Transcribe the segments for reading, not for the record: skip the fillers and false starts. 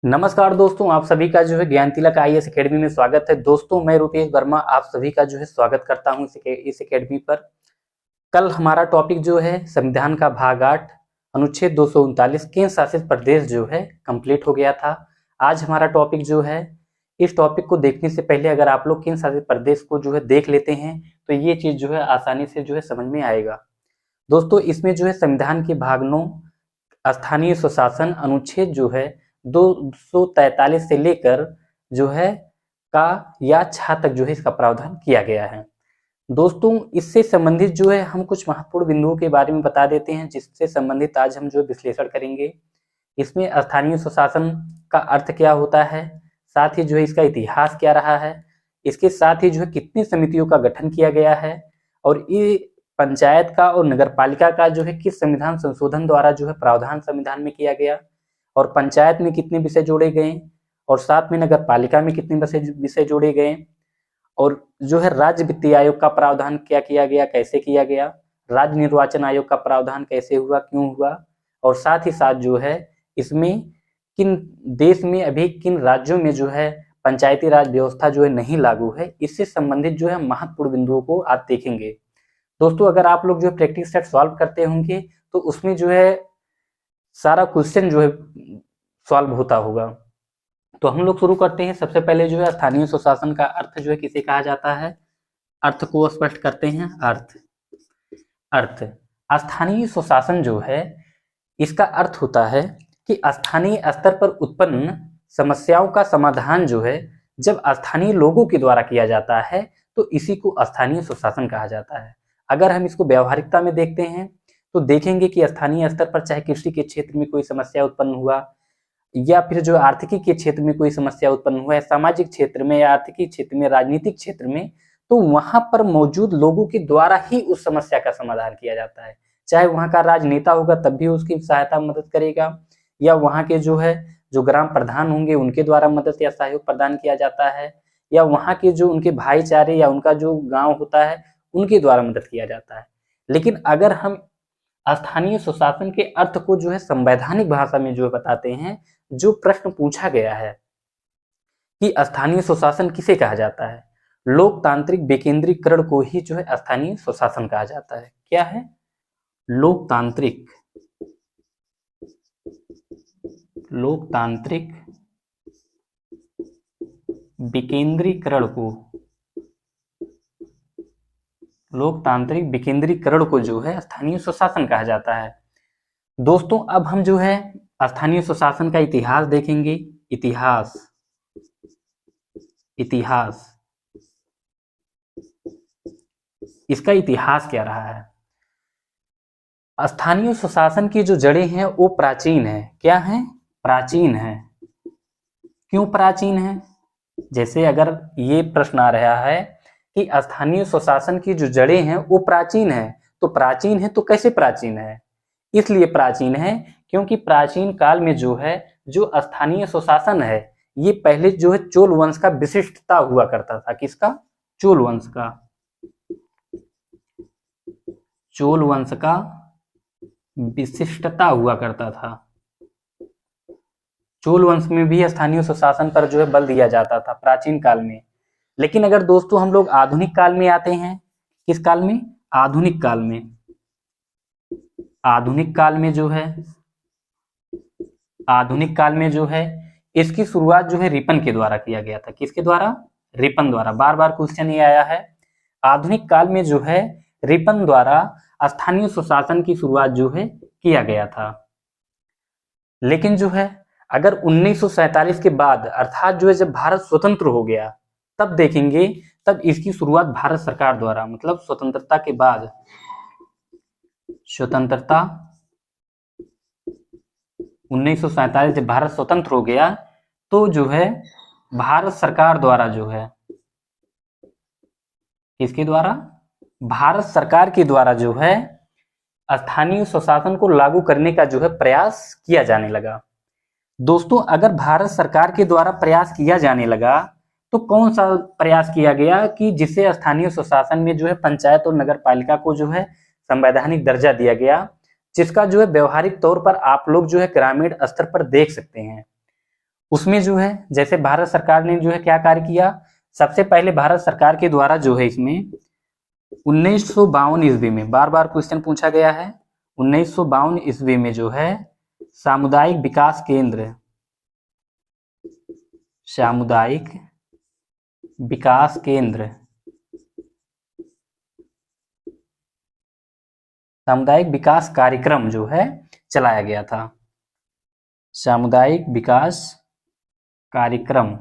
नमस्कार दोस्तों, आप सभी का जो है ज्ञान तिलक आईएएस एकेडमी में स्वागत है। दोस्तों, मैं रुपेश वर्मा आप सभी का जो है स्वागत करता हूं इस एकेडमी पर। कल हमारा टॉपिक जो है संविधान का भाग 8 अनुच्छेद 239 केंद्र शासित प्रदेश जो है कंप्लीट हो गया था। आज हमारा टॉपिक जो है, इस टॉपिक को देखने से पहले अगर आप लोग केंद्र शासित प्रदेश को जो है देख लेते हैं तो ये चीज जो है आसानी से जो है समझ में आएगा। दोस्तों, इसमें जो है संविधान के भाग 9 स्थानीय स्वशासन अनुच्छेद जो है 243 से लेकर जो है का या छा तक जो है इसका प्रावधान किया गया है। दोस्तों, इससे संबंधित जो है हम कुछ महत्वपूर्ण बिंदुओं के बारे में बता देते हैं जिससे संबंधित आज हम जो विश्लेषण करेंगे। इसमें स्थानीय स्वशासन का अर्थ क्या होता है, साथ ही जो है इसका इतिहास क्या रहा है, इसके साथ ही जो है कितनी समितियों का गठन किया गया है, और ये पंचायत का और नगर पालिका का जो है किस संविधान संशोधन द्वारा जो है प्रावधान संविधान में किया गया, और पंचायत में कितने विषय जोड़े गए, और साथ में नगर पालिका में कितने विषय जोड़े गए, और जो है राज्य वित्तीय आयोग का प्रावधान क्या किया गया, कैसे किया गया, राज्य निर्वाचन आयोग का प्रावधान कैसे हुआ, क्यों हुआ, और साथ ही साथ जो है इसमें किन देश में अभी किन राज्यों में जो है पंचायती राज व्यवस्था जो है नहीं लागू है, इससे संबंधित जो है महत्वपूर्ण बिंदुओं को आज देखेंगे। दोस्तों, अगर आप लोग जो है प्रैक्टिस सेट सॉल्व करते होंगे तो उसमें जो है सारा क्वेश्चन जो है सॉल्व होता होगा। तो हम लोग शुरू करते हैं। सबसे पहले जो है स्थानीय स्वशासन का अर्थ जो है किसे कहा जाता है, अर्थ को स्पष्ट करते हैं। अर्थ स्थानीय स्वशासन जो है इसका अर्थ होता है कि स्थानीय स्तर पर उत्पन्न समस्याओं का समाधान जो है जब स्थानीय लोगों के द्वारा किया जाता है तो इसी को स्थानीय स्वशासन कहा जाता है। अगर हम इसको व्यावहारिकता में देखते हैं तो देखेंगे कि स्थानीय स्तर पर चाहे कृषि के क्षेत्र में कोई समस्या उत्पन्न हुआ, या फिर जो आर्थिकी के क्षेत्र में कोई समस्या उत्पन्न हुआ है, सामाजिक क्षेत्र में या आर्थिकी क्षेत्र में, राजनीतिक क्षेत्र में, तो वहां पर मौजूद लोगों के द्वारा ही उस समस्या का समाधान किया जाता है। चाहे वहां का राजनेता होगा तब भी उसकी सहायता मदद करेगा, या वहां के जो ग्राम प्रधान होंगे उनके द्वारा मदद या सहयोग प्रदान किया जाता है, या वहां के जो उनके भाईचारे या उनका जो गांव होता है उनके द्वारा मदद किया जाता है। लेकिन अगर हम स्थानीय स्वशासन के अर्थ को जो है संवैधानिक भाषा में जो बताते हैं, जो प्रश्न पूछा गया है कि स्थानीय स्वशासन किसे कहा जाता है, लोकतांत्रिक विकेंद्रीकरण को ही जो है स्थानीय स्वशासन कहा जाता है। क्या है? लोकतांत्रिक विकेंद्रीकरण को जो है स्थानीय स्वशासन कहा जाता है। दोस्तों, अब हम जो है स्थानीय स्वशासन का इतिहास देखेंगे। इतिहास इसका इतिहास क्या रहा है। स्थानीय स्वशासन की जो जड़ें हैं वो प्राचीन है। क्या है? प्राचीन है। क्यों प्राचीन है? जैसे अगर ये प्रश्न आ रहा है कि स्थानीय स्वशासन की जो जड़ें हैं वो प्राचीन है, तो प्राचीन है तो कैसे प्राचीन है? इसलिए प्राचीन है क्योंकि प्राचीन काल में जो है जो स्थानीय स्वशासन है ये पहले जो है चोल वंश का विशिष्टता हुआ करता था। किसका? चोल वंश का विशिष्टता हुआ करता था। चोल वंश में भी स्थानीय स्वशासन पर जो है बल दिया जाता था प्राचीन काल में। लेकिन अगर दोस्तों हम लोग आधुनिक काल में आते हैं, किस काल में? आधुनिक काल में जो है इसकी शुरुआत जो है रिपन के द्वारा किया गया था। किसके द्वारा? रिपन द्वारा। बार बार क्वेश्चन ये आया है। आधुनिक काल में जो है रिपन द्वारा स्थानीय स्वशासन की शुरुआत जो है किया गया था। लेकिन जो है अगर 1947 के बाद अर्थात जो है जब भारत स्वतंत्र हो गया तब देखेंगे, तब इसकी शुरुआत भारत सरकार द्वारा, मतलब स्वतंत्रता के बाद, 1947 जब भारत स्वतंत्र हो गया तो जो है भारत सरकार द्वारा जो है, किसके द्वारा? भारत सरकार के द्वारा जो है स्थानीय स्वशासन को लागू करने का जो है प्रयास किया जाने लगा। दोस्तों, अगर भारत सरकार के द्वारा प्रयास किया जाने लगा तो कौन सा प्रयास किया गया कि जिससे स्थानीय स्वशासन में जो है पंचायत और नगर पालिका को जो है संवैधानिक दर्जा दिया गया, जिसका जो है व्यवहारिक तौर पर आप लोग जो है ग्रामीण स्तर पर देख सकते हैं। उसमें जो है जैसे भारत सरकार ने जो है क्या कार्य किया, सबसे पहले भारत सरकार के द्वारा जो है इसमें 1952 ईस्वी में, बार बार क्वेश्चन पूछा गया है, 1952 ईस्वी में जो है सामुदायिक विकास केंद्र, सामुदायिक विकास केंद्र, सामुदायिक विकास कार्यक्रम जो है चलाया गया था। सामुदायिक विकास कार्यक्रम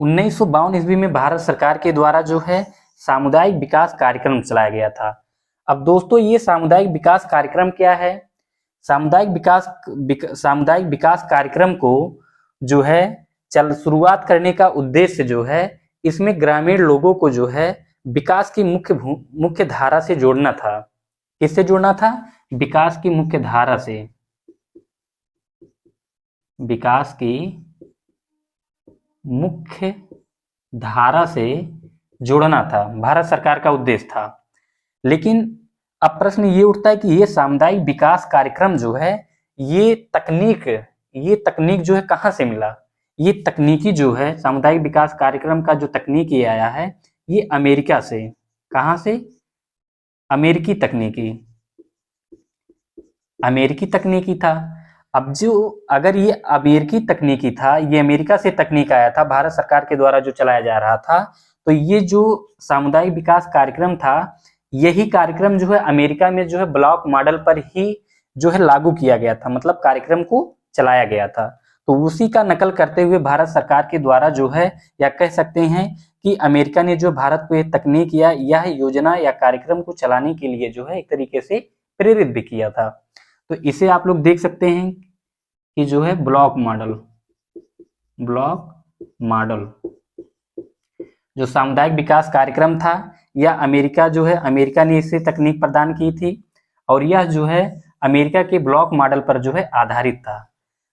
1952 ईस्वी में भारत सरकार के द्वारा जो है सामुदायिक विकास कार्यक्रम चलाया गया था। अब दोस्तों ये सामुदायिक विकास कार्यक्रम क्या है, सामुदायिक विकास कार्यक्रम को जो है शुरुआत करने का उद्देश्य जो है इसमें ग्रामीण लोगों को जो है विकास की मुख्य धारा से जोड़ना था। किससे जोड़ना था, विकास की मुख्य धारा से, विकास की मुख्य धारा से जोड़ना था, भारत सरकार का उद्देश्य था। लेकिन अब प्रश्न ये उठता है कि ये सामुदायिक विकास कार्यक्रम जो है ये तकनीक जो है कहाँ से मिला, ये तकनीकी जो है सामुदायिक विकास कार्यक्रम का जो तकनीक ये आया है ये अमेरिका से। कहाँ से, अमेरिकी तकनीकी था। अब जो अगर ये अमेरिकी तकनीकी था, ये अमेरिका से तकनीक आया था, भारत सरकार के द्वारा जो चलाया जा रहा था, तो ये जो सामुदायिक विकास कार्यक्रम था यही कार्यक्रम जो है अमेरिका में जो है ब्लॉक मॉडल पर ही जो है लागू किया गया था, मतलब कार्यक्रम को चलाया गया था। तो उसी का नकल करते हुए भारत सरकार के द्वारा जो है, या कह सकते हैं कि अमेरिका ने जो भारत को तकनीक या यह योजना या कार्यक्रम को चलाने के लिए जो है एक तरीके से प्रेरित भी किया था। तो इसे आप लोग देख सकते हैं कि जो है ब्लॉक मॉडल जो सामुदायिक विकास कार्यक्रम था, यह अमेरिका ने इसे तकनीक प्रदान की थी और यह जो है अमेरिका के ब्लॉक मॉडल पर जो है आधारित था।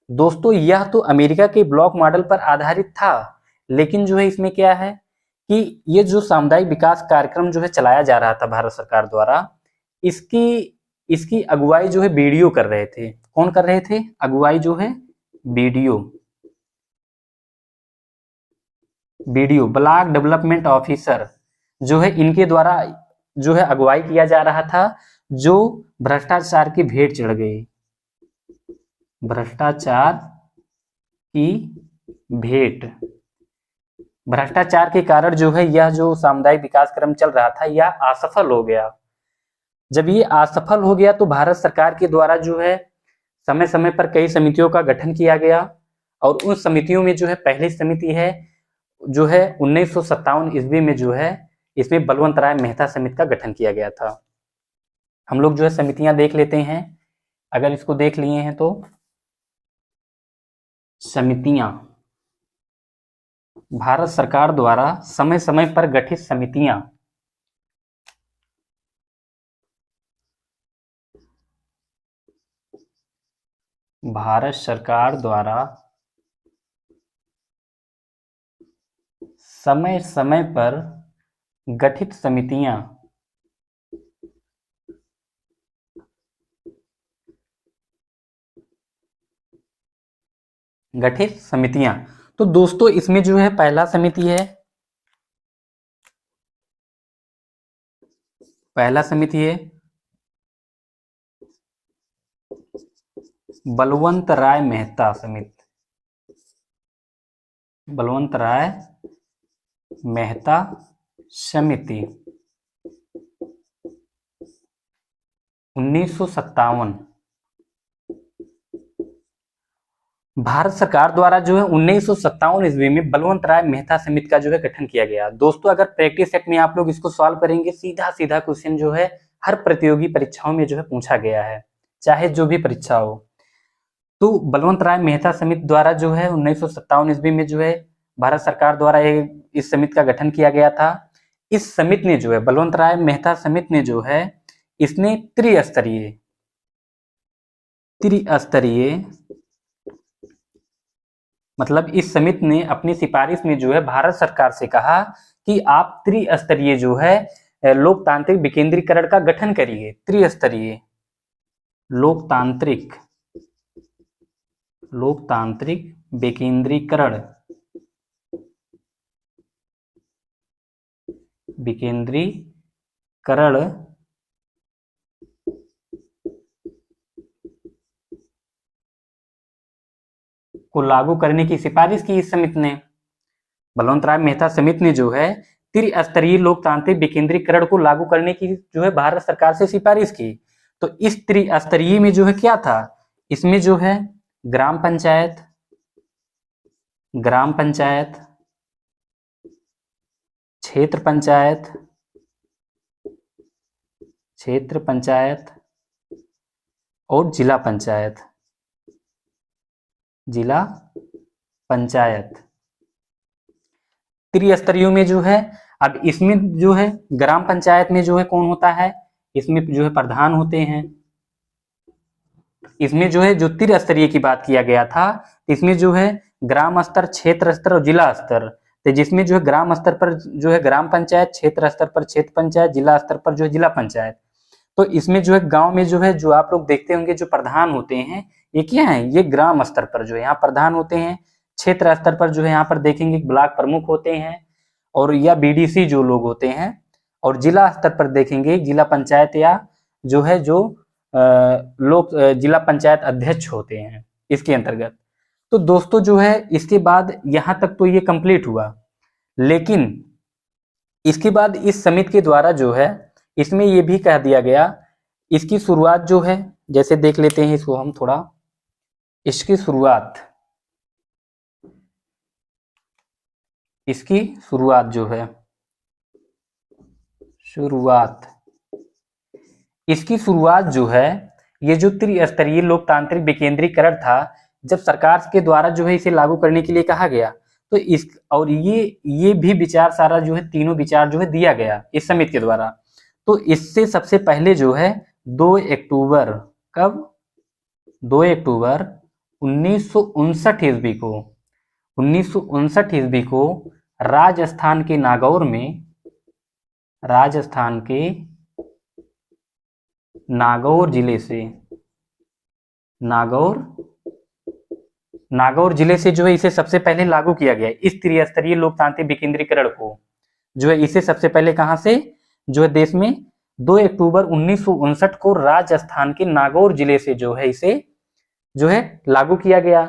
दोस्तों यह तो अमेरिका के ब्लॉक मॉडल पर आधारित था, लेकिन जो है इसमें क्या है कि ये जो सामुदायिक विकास कार्यक्रम जो है चलाया जा रहा था भारत सरकार द्वारा, इसकी अगुवाई जो है बीडीओ कर रहे थे। कौन कर रहे थे, अगुवाई जो है बीडीओ, ब्लॉक डेवलपमेंट ऑफिसर जो है इनके द्वारा जो है अगुवाई किया जा रहा था, जो भ्रष्टाचार की भेंट चढ़ गई, भ्रष्टाचार के कारण जो है यह जो सामुदायिक विकास क्रम चल रहा था यह असफल हो गया। जब ये असफल हो गया तो भारत सरकार के द्वारा जो है समय समय पर कई समितियों का गठन किया गया और उन समितियों में जो है पहली समिति है जो है 1957 ईस्वी में जो है इसमें बलवंत राय मेहता समिति का गठन किया गया था। हम लोग जो है समितियां देख लेते हैं, अगर इसको देख लिए हैं तो समितियां, भारत सरकार द्वारा समय समय पर गठित समितियां, भारत सरकार द्वारा समय समय पर गठित समितियां। तो दोस्तों इसमें जो है पहला समिति है, बलवंत राय मेहता समिति, बलवंत राय मेहता समिति 1957। भारत सरकार द्वारा जो है 1957 ईस्वी में बलवंत राय मेहता समिति का जो है गठन किया गया। दोस्तों अगर प्रैक्टिस सेट में आप लोग इसको सॉल्व करेंगे, सीधा सीधा क्वेश्चन जो है हर प्रतियोगी परीक्षाओं में जो है पूछा गया है, चाहे जो भी परीक्षा हो। तो बलवंत राय मेहता समिति द्वारा जो है 1957 ईस्वी में जो है भारत सरकार द्वारा इस समिति का गठन किया गया था। इस समिति ने जो है, बलवंत राय मेहता समिति ने जो है इसने त्रिस्तरीय मतलब इस समिति ने अपनी सिफारिश में जो है भारत सरकार से कहा कि आप त्रिस्तरीय जो है लोकतांत्रिक विकेंद्रीकरण का गठन करिए, त्रिस्तरीय लोकतांत्रिक लोकतांत्रिक विकेंद्रीकरण विकेंद्रीकरण को लागू करने की सिफारिश की इस समिति ने। बलवंत राय मेहता समिति ने जो है त्रिस्तरीय लोकतांत्रिक विकेंद्रीकरण को लागू करने की जो है भारत सरकार से सिफारिश की। तो इस त्रिस्तरीय में जो है क्या था, इसमें जो है ग्राम पंचायत, क्षेत्र पंचायत और जिला पंचायत त्रिस्तरीय में जो है। अब इसमें जो है ग्राम पंचायत में जो है कौन होता है, इसमें जो है प्रधान होते हैं। इसमें जो है जो त्रिस्तरीय की बात किया गया था, इसमें जो है ग्राम स्तर, क्षेत्र स्तर और जिला स्तर, तो जिसमें जो है ग्राम स्तर पर जो है ग्राम पंचायत, क्षेत्र स्तर पर क्षेत्र पंचायत, जिला स्तर पर जो है जिला पंचायत। तो इसमें जो है गांव में जो है जो आप लोग देखते होंगे जो प्रधान होते हैं, ये क्या है, ये ग्राम स्तर पर जो है यहाँ प्रधान होते हैं। क्षेत्र स्तर पर जो है यहाँ पर देखेंगे ब्लॉक प्रमुख होते हैं और या बीडीसी जो लोग होते हैं, और जिला स्तर पर देखेंगे जिला पंचायत या जो है जो लोग जिला पंचायत अध्यक्ष होते हैं इसके अंतर्गत। तो दोस्तों जो है इसके बाद यहां तक तो ये कंप्लीट हुआ, लेकिन इसके बाद इस समिति के द्वारा जो है इसमें ये भी कह दिया गया, इसकी शुरुआत जो है जैसे देख लेते हैं इसको हम थोड़ा, इसकी शुरुआत जो है इसकी शुरुआत जो है ये जो त्रिस्तरीय लोकतांत्रिक विकेंद्रीकरण था, जब सरकार के द्वारा जो है इसे लागू करने के लिए कहा गया, तो इस और ये भी विचार सारा जो है तीनों विचार जो है दिया गया इस समिति के द्वारा। तो इससे सबसे पहले जो है 2 अक्टूबर, कब, 2 अक्टूबर 1959 ईस्वी को राजस्थान के नागौर जिले से जो है इसे सबसे पहले लागू किया गया। इस त्रिस्तरीय लोकतांत्रिक विकेंद्रीकरण को जो है इसे सबसे पहले कहां से जो है देश में 2 अक्टूबर 1959 को राजस्थान के नागौर जिले से जो है इसे जो है लागू किया गया।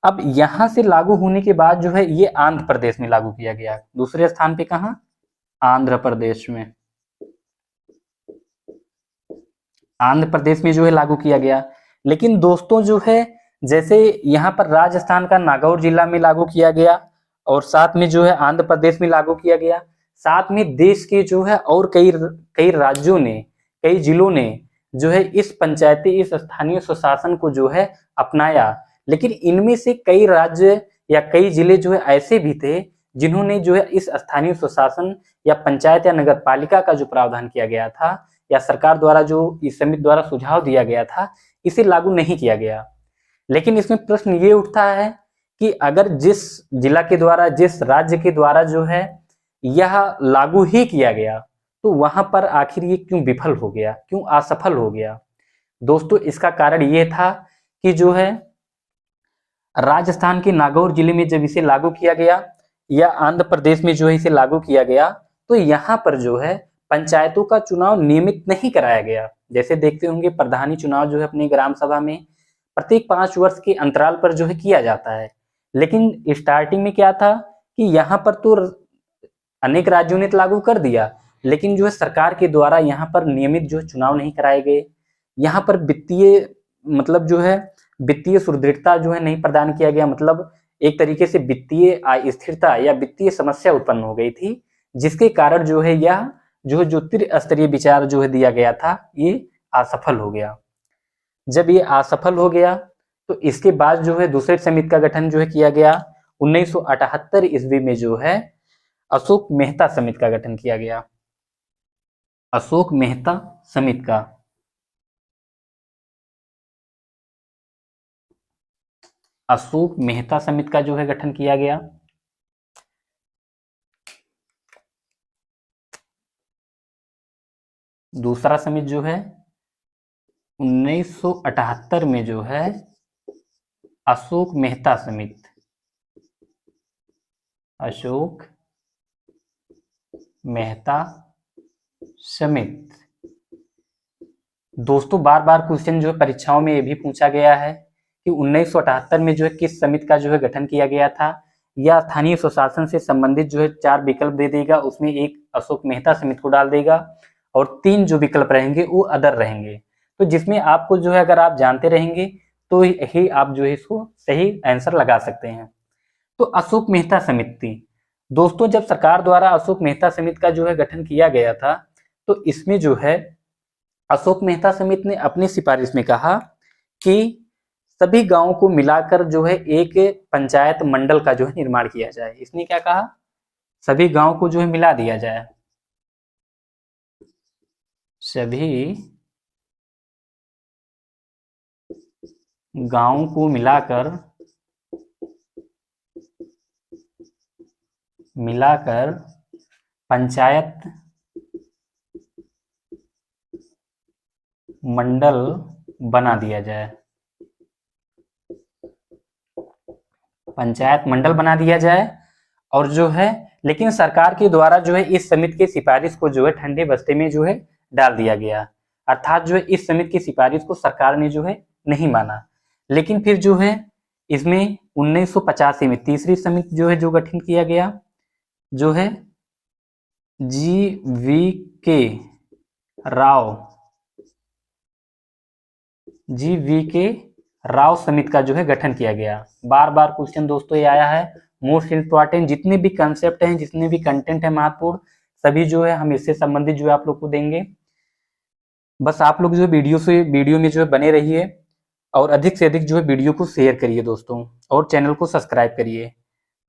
अब यहां से लागू होने के बाद जो है ये आंध्र प्रदेश में लागू किया गया। दूसरे स्थान पे कहां, आंध्र प्रदेश में जो है लागू किया गया। लेकिन दोस्तों जो है जैसे यहाँ पर राजस्थान का नागौर जिला में लागू किया गया और साथ में जो है आंध्र प्रदेश में लागू किया गया, साथ में देश के जो है और कई राज्यों ने, कई जिलों ने जो है इस स्थानीय स्वशासन को जो है अपनाया। लेकिन इनमें से कई राज्य या कई जिले जो है ऐसे भी थे जिन्होंने जो है इस स्थानीय स्वशासन या पंचायत या नगर पालिका का जो प्रावधान किया गया था या सरकार द्वारा जो इस समिति द्वारा सुझाव दिया गया था, इसे लागू नहीं किया गया। लेकिन इसमें प्रश्न ये उठता है कि अगर जिस जिला के द्वारा, जिस राज्य के द्वारा जो है यह लागू ही किया गया, तो वहां पर आखिर ये क्यों विफल हो गया, क्यों असफल हो गया। दोस्तों इसका कारण ये था कि जो है राजस्थान के नागौर जिले में जब इसे लागू किया गया या आंध्र प्रदेश में जो है इसे लागू किया गया, तो यहाँ पर जो है पंचायतों का चुनाव नियमित नहीं कराया गया। जैसे देखते होंगे प्रधानी चुनाव जो है अपनी ग्राम सभा में प्रत्येक 5 वर्ष के अंतराल पर जो है किया जाता है। लेकिन स्टार्टिंग में क्या था कि यहाँ पर तो अनेक राज्यों ने लागू कर दिया, लेकिन जो है सरकार के द्वारा यहाँ पर नियमित जो है चुनाव नहीं कराए गए। यहाँ पर वित्तीय मतलब जो है वित्तीय सुदृढ़ता जो है नहीं प्रदान किया गया, मतलब एक तरीके से वित्तीय अस्थिरता या वित्तीय समस्या उत्पन्न हो गई थी, जिसके कारण जो है यह जो त्रिस्तरीय विचार जो है दिया गया था ये असफल हो गया। जब ये असफल हो गया तो इसके बाद जो है दूसरे समिति का गठन जो है किया गया। 1978 ईस्वी में जो है अशोक मेहता समिति का गठन किया गया। अशोक मेहता समिति का जो है गठन किया गया। दूसरा समिति जो है 1978 में जो है अशोक मेहता समिति, अशोक मेहता समिति। दोस्तों बार बार क्वेश्चन जो है परीक्षाओं में ये भी पूछा गया है कि 1978 में जो है किस समिति का जो है गठन किया गया था। या स्थानीय स्वशासन से संबंधित जो है 4 विकल्प दे देगा, उसमें एक अशोक मेहता समिति को डाल देगा और 3 जो विकल्प रहेंगे वो अदर रहेंगे। तो जिसमें आपको जो है अगर आप जानते रहेंगे तो ही आप जो है इसको सही आंसर लगा सकते हैं। तो अशोक मेहता समिति दोस्तों, जब सरकार द्वारा अशोक मेहता समिति का जो है गठन किया गया था तो इसमें जो है अशोक मेहता समिति ने अपनी सिफारिश में कहा कि सभी गांवों को मिलाकर जो है एक पंचायत मंडल का जो है निर्माण किया जाए। इसने क्या कहा, सभी गांवों को जो है मिला दिया जाए, सभी गांवों को मिलाकर पंचायत मंडल बना दिया जाए, पंचायत मंडल बना दिया जाए। और जो है लेकिन सरकार के द्वारा जो है इस समिति की सिफारिश को जो है ठंडे बस्ते में जो है डाल दिया गया, अर्थात जो है इस समिति की सिफारिश को सरकार ने जो है नहीं माना। लेकिन फिर जो है इसमें 1985 में तीसरी समिति जो है जो गठन किया गया, जो है जी.वी.के. राव समिति का जो है गठन किया गया। बार बार क्वेश्चन दोस्तों ये आया है, मोस्ट इंपॉर्टेंट जितने भी कंसेप्ट हैं, जितने भी कंटेंट है महत्वपूर्ण, सभी जो है हम इससे संबंधित जो है आप लोग को देंगे। बस आप लोग जो वीडियो में जो है बने रहिए और अधिक से अधिक जो है वीडियो को शेयर करिए दोस्तों, और चैनल को सब्सक्राइब करिए।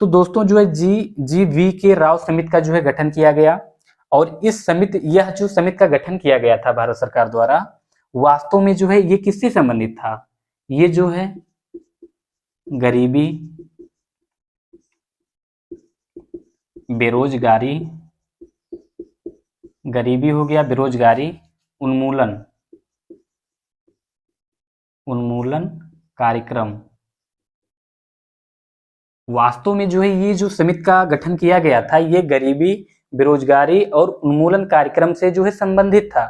तो दोस्तों जो है जी.वी.के. राव समिति का जो है गठन किया गया, और यह जो समिति का गठन किया गया था भारत सरकार द्वारा, वास्तव में जो है ये किससे संबंधित था, ये जो है गरीबी, बेरोजगारी, गरीबी हो गया, बेरोजगारी उन्मूलन कार्यक्रम। वास्तव में जो है ये जो समिति का गठन किया गया था ये गरीबी, बेरोजगारी और उन्मूलन कार्यक्रम से जो है संबंधित था।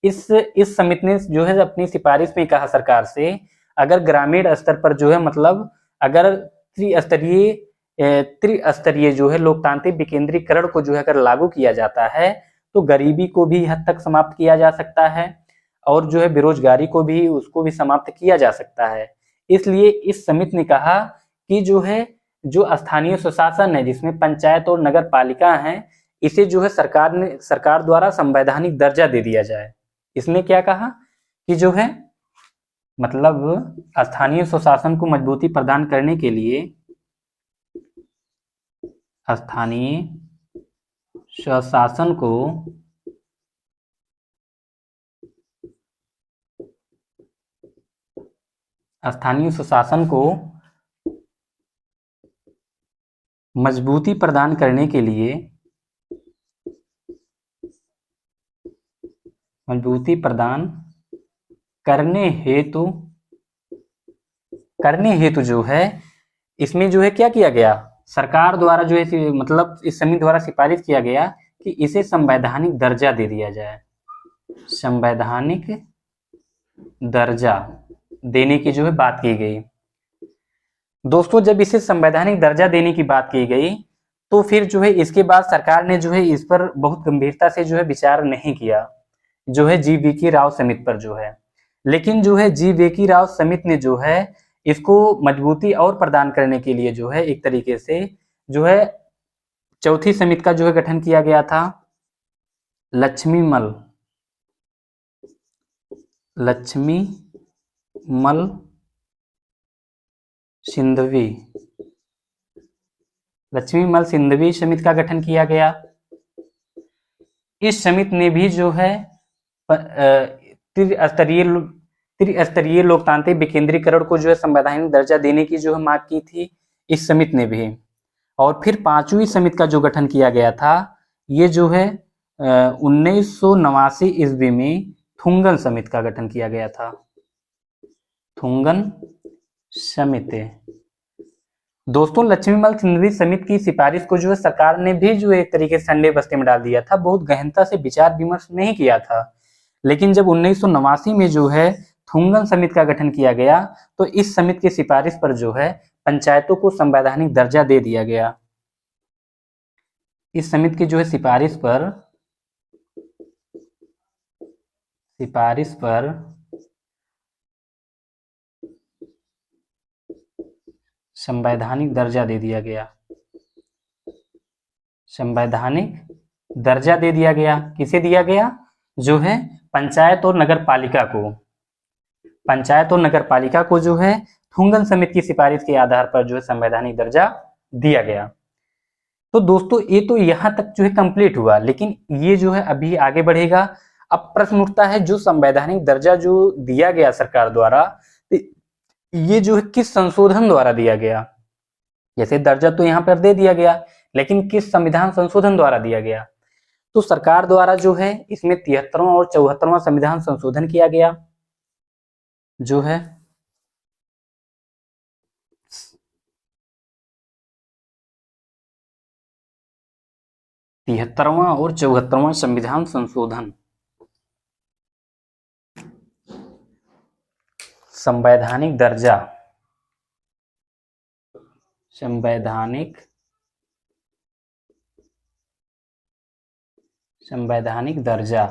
इस समिति ने जो है अपनी सिफारिश में कहा सरकार से, अगर ग्रामीण स्तर पर जो है मतलब अगर त्रिस्तरीय जो है लोकतांत्रिक विकेंद्रीकरण को जो है अगर लागू किया जाता है तो गरीबी को भी हद तक समाप्त किया जा सकता है और जो है बेरोजगारी को भी उसको भी समाप्त किया जा सकता है। इसलिए इस समिति ने कहा कि जो है जो स्थानीय स्वशासन है जिसमें पंचायत और नगर पालिका है, इसे जो है सरकार द्वारा संवैधानिक दर्जा दे दिया जाए। इसने क्या कहा कि जो है मतलब स्थानीय स्वशासन को मजबूती प्रदान करने के लिए स्थानीय स्वशासन को मजबूती प्रदान करने के लिए करने हेतु जो है इसमें जो है क्या किया गया, सरकार द्वारा जो है मतलब इस समिति द्वारा सिफारिश किया गया कि इसे संवैधानिक दर्जा दे दिया जाए, संवैधानिक दर्जा देने की जो है बात की गई। दोस्तों जब इसे संवैधानिक दर्जा देने की बात की गई तो फिर जो है इसके बाद सरकार ने जो है इस पर बहुत गंभीरता से जो है विचार नहीं किया, जो है जी.वी.के. राव समिति पर जो है। लेकिन जो है जी.वी.के. राव समिति ने जो है इसको मजबूती और प्रदान करने के लिए जो है एक तरीके से जो है चौथी समिति का जो है गठन किया गया था, लक्ष्मीमल सिंधवी समिति का गठन किया गया। इस समिति ने भी जो है त्रिस्तरीय लोकतांत्रिक विकेंद्रीकरण को जो है संवैधानिक दर्जा देने की जो है मांग की थी इस समिति ने भी। और फिर 5वीं समिति का जो गठन किया गया था ये जो है 1989 ईस्वी में थुंगन समिति का गठन किया गया था, थुंगन समिति। दोस्तों लक्ष्मीमल सिंघवी समिति की सिफारिश को जो है सरकार ने भी जो एक तरीके से ठंडे बस्ते में डाल दिया था, बहुत गहनता से विचार विमर्श नहीं किया था। लेकिन जब 1989 में जो है थुंगन समिति का गठन किया गया तो इस समिति की सिफारिश पर जो है पंचायतों को संवैधानिक दर्जा दे दिया गया। इस समिति की जो है सिफारिश पर संवैधानिक दर्जा दे दिया गया। संवैधानिक दर्जा दे दिया गया। किसे दिया गया? जो है पंचायत और नगर पालिका को। पंचायत और नगर पालिका को जो है थुंगन समिति की सिफारिश के आधार पर जो है संवैधानिक दर्जा दिया गया। तो दोस्तों ये तो यहां तक जो है कंप्लीट हुआ, लेकिन ये जो है अभी आगे बढ़ेगा। अब प्रश्न उठता है जो संवैधानिक दर्जा जो दिया गया सरकार द्वारा, ये जो है किस संशोधन द्वारा दिया गया? जैसे दर्जा तो यहाँ पर दे दिया गया, लेकिन किस संविधान संशोधन द्वारा दिया गया? तो सरकार द्वारा जो है इसमें 73वां और 74वां संविधान संशोधन किया गया। जो है 73वां और 74वां संविधान संशोधन। संवैधानिक दर्जा, संवैधानिक दर्जा।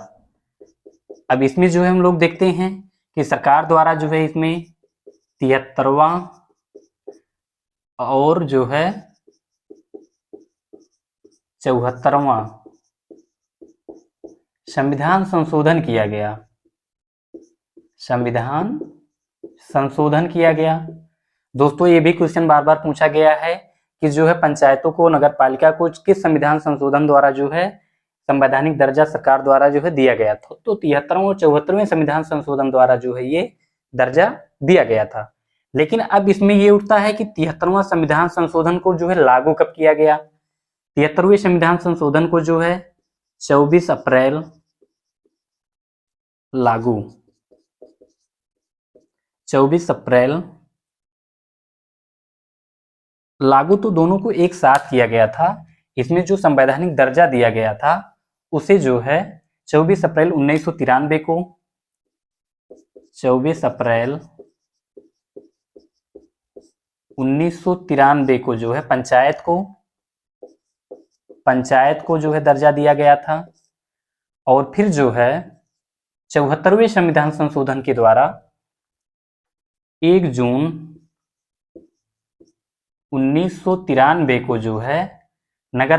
अब इसमें जो है हम लोग देखते हैं कि सरकार द्वारा जो है इसमें 73वां और जो है 74वां संविधान संशोधन किया गया। संविधान संशोधन किया गया। दोस्तों ये भी क्वेश्चन बार बार पूछा गया है कि जो है पंचायतों को, नगर पालिका को किस संविधान संशोधन द्वारा जो है संवैधानिक दर्जा सरकार द्वारा जो है दिया गया था। तो 73वें और 74वें संविधान संशोधन द्वारा जो है ये दर्जा दिया गया था। लेकिन अब इसमें ये उठता है कि 73वां संविधान संशोधन को जो है लागू कब किया गया? 73वें संविधान संशोधन को जो है 24 अप्रैल लागू, 24 अप्रैल लागू तो दोनों को एक साथ किया गया था। इसमें जो संवैधानिक दर्जा दिया गया था उसे जो है 24 अप्रैल 1993 को, 24 अप्रैल 1993 को जो है पंचायत को जो है दर्जा दिया गया था। और फिर जो है 74वें संविधान संशोधन के द्वारा 1 जून 1993 को जो है नगर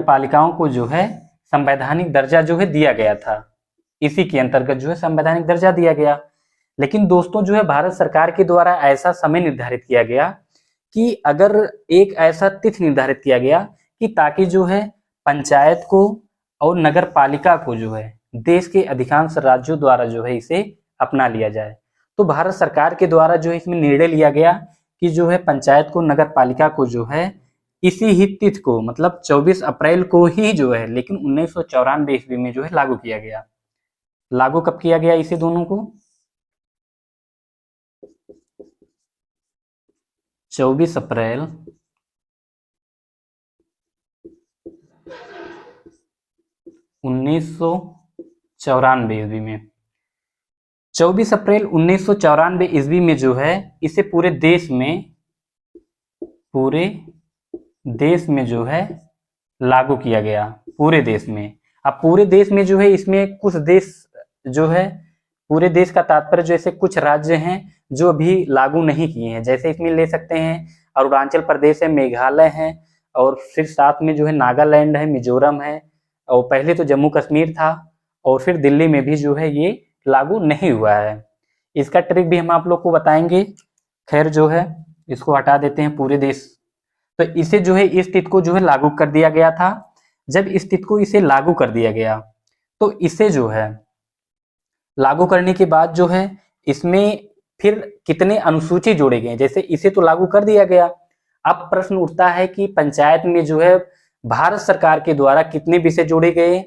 पालिकाओं को जो है संवैधानिक दर्जा जो है दिया गया था। इसी के अंतर्गत जो है संवैधानिक दर्जा दिया गया। लेकिन दोस्तों जो है भारत सरकार के द्वारा ऐसा समय निर्धारित किया गया कि अगर एक ऐसा तिथि निर्धारित किया गया कि ताकि जो है पंचायत को और नगर पालिका को जो है देश के अधिकांश राज्यों द्वारा जो है इसे अपना लिया जाए। तो भारत सरकार के द्वारा जो है इसमें निर्णय लिया गया कि जो है पंचायत को, नगर पालिका को जो है इसी ही तिथि को, मतलब 24 अप्रैल को ही जो है, लेकिन 1994 ईस्वी में जो है लागू किया गया। लागू कब किया गया इसे दोनों को? 24 अप्रैल 1994 ईस्वी में। 24 अप्रैल 1994 ईस्वी में जो है इसे पूरे देश में जो है लागू किया गया, पूरे देश में। अब पूरे देश में जो है इसमें कुछ देश जो है, पूरे देश का तात्पर्य जैसे कुछ राज्य हैं जो अभी लागू नहीं किए हैं। जैसे इसमें ले सकते हैं अरुणाचल प्रदेश है, मेघालय है, और फिर साथ में जो है नागालैंड है, मिजोरम है, और पहले तो जम्मू कश्मीर था, और फिर दिल्ली में भी जो है ये लागू नहीं हुआ है। इसका ट्रिक भी हम आप लोग को बताएंगे। खैर जो है इसको हटा देते हैं पूरे देश। तो इसे जो है इस तिथि को जो है लागू कर दिया गया था। जब इस तिथि को इसे लागू कर दिया गया तो इसे जो है लागू करने के बाद जो है इसमें फिर कितने अनुसूची जोड़े गए? जैसे इसे तो लागू कर दिया गया, अब प्रश्न उठता है कि पंचायत में जो है भारत सरकार के द्वारा कितने विषय जोड़े गए,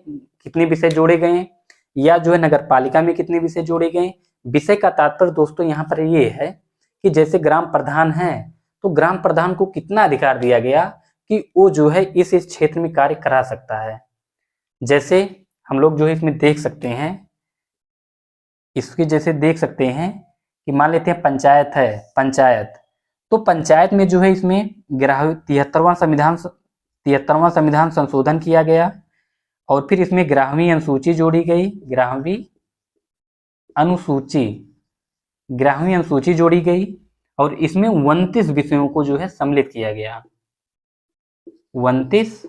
कितने विषय जोड़े गए हैं, या जो है नगर पालिका में कितने विषय जोड़े गए। विषय का तात्पर्य दोस्तों यहाँ पर ये है कि जैसे ग्राम प्रधान है तो ग्राम प्रधान को कितना अधिकार दिया गया कि वो जो है इस क्षेत्र में कार्य करा सकता है। जैसे हम लोग जो है इसमें देख सकते हैं, इसके जैसे देख सकते हैं कि मान लेते हैं पंचायत है, पंचायत, तो पंचायत में जो है इसमें 73वां संविधान संशोधन किया गया और फिर इसमें 11वीं अनुसूची जोड़ी गई, 11वीं अनुसूची जोड़ी गई और इसमें 29 विषयों को जो है सम्मिलित किया गया। 29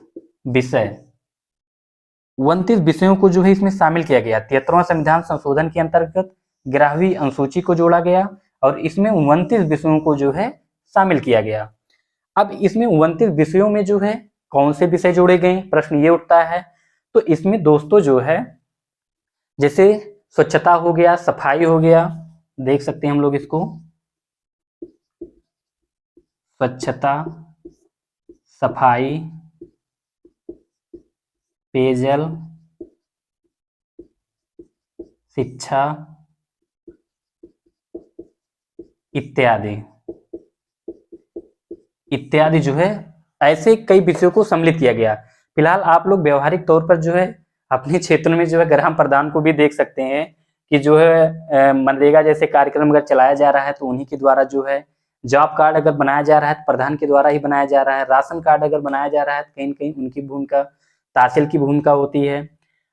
विषयों को जो है इसमें शामिल किया गया। 73वां संविधान संशोधन के अंतर्गत 11वीं अनुसूची को जोड़ा गया और इसमें 29 विषयों को जो है शामिल किया गया। अब इसमें 29 विषयों में जो है कौन से विषय जोड़े गए, प्रश्न ये उठता है। तो इसमें दोस्तों जो है जैसे स्वच्छता हो गया, सफाई हो गया, देख सकते हैं हम लोग इसको, स्वच्छता, सफाई, पेयजल, शिक्षा इत्यादि जो है ऐसे कई विषयों को सम्मिलित किया गया। फिलहाल आप लोग व्यवहारिक तौर पर जो है अपने क्षेत्र में जो है ग्राम प्रधान को भी देख सकते हैं कि जो है मनरेगा जैसे कार्यक्रम अगर चलाया जा रहा है तो उन्हीं के द्वारा जो है, जॉब कार्ड अगर बनाया जा रहा है तो प्रधान के द्वारा ही बनाया जा रहा है, राशन कार्ड अगर बनाया जा रहा है तो कहीं न कहीं उनकी भूमिका, तहसील की भूमिका होती है।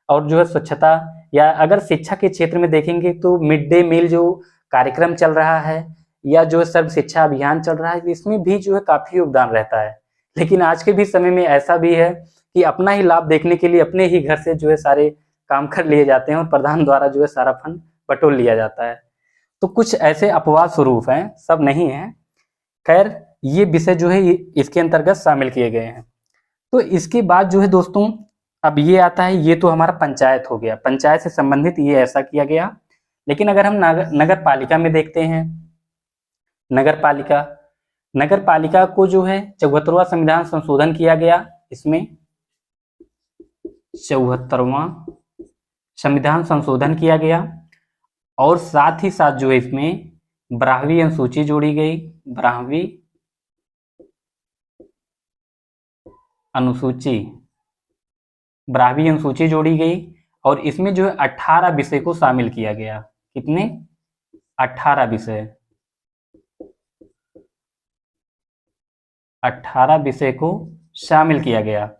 और जो है स्वच्छता या अगर शिक्षा के क्षेत्र में देखेंगे तो मिड डे मील जो कार्यक्रम चल रहा है या जो सर्व शिक्षा अभियान चल रहा है, इसमें भी जो है काफी योगदान रहता है। लेकिन आज के भी समय में ऐसा भी है कि अपना ही लाभ देखने के लिए अपने ही घर से जो है सारे काम कर लिए जाते हैं और प्रधान द्वारा जो है सारा फंड बटोर लिया जाता है। तो कुछ ऐसे अपवाद स्वरूप हैं, सब नहीं है। खैर ये विषय जो है इसके अंतर्गत शामिल किए गए हैं। तो इसके बाद जो है दोस्तों अब ये आता है, ये तो हमारा पंचायत हो गया, पंचायत से संबंधित ये ऐसा किया गया। लेकिन अगर हम नगर पालिका में देखते हैं, नगर पालिका को जो है 74वां संविधान संशोधन किया गया। इसमें 74वां संविधान संशोधन किया गया और साथ ही साथ जो है इसमें 12वीं अनुसूची जोड़ी गई, 12वीं अनुसूची जोड़ी गई और इसमें जो है 18 विषय को शामिल किया गया। कितने? 18 विषय को शामिल किया गया।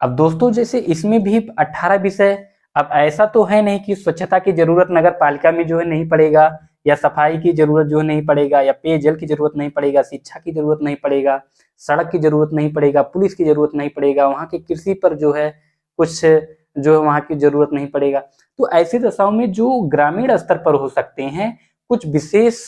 अब दोस्तों जैसे इसमें भी 18 विषय, अब ऐसा तो है नहीं कि स्वच्छता की जरूरत नगर पालिका में जो है नहीं पड़ेगा, या सफाई की जरूरत जो है नहीं पड़ेगा, या पेयजल की जरूरत नहीं पड़ेगा, शिक्षा की जरूरत नहीं पड़ेगा, सड़क की जरूरत नहीं पड़ेगा, पुलिस की जरूरत नहीं पड़ेगा, वहाँ की कृषि पर जो है कुछ जो है वहाँ की जरूरत नहीं पड़ेगा। तो ऐसी दशाओं में जो ग्रामीण स्तर पर हो सकते हैं, कुछ विशेष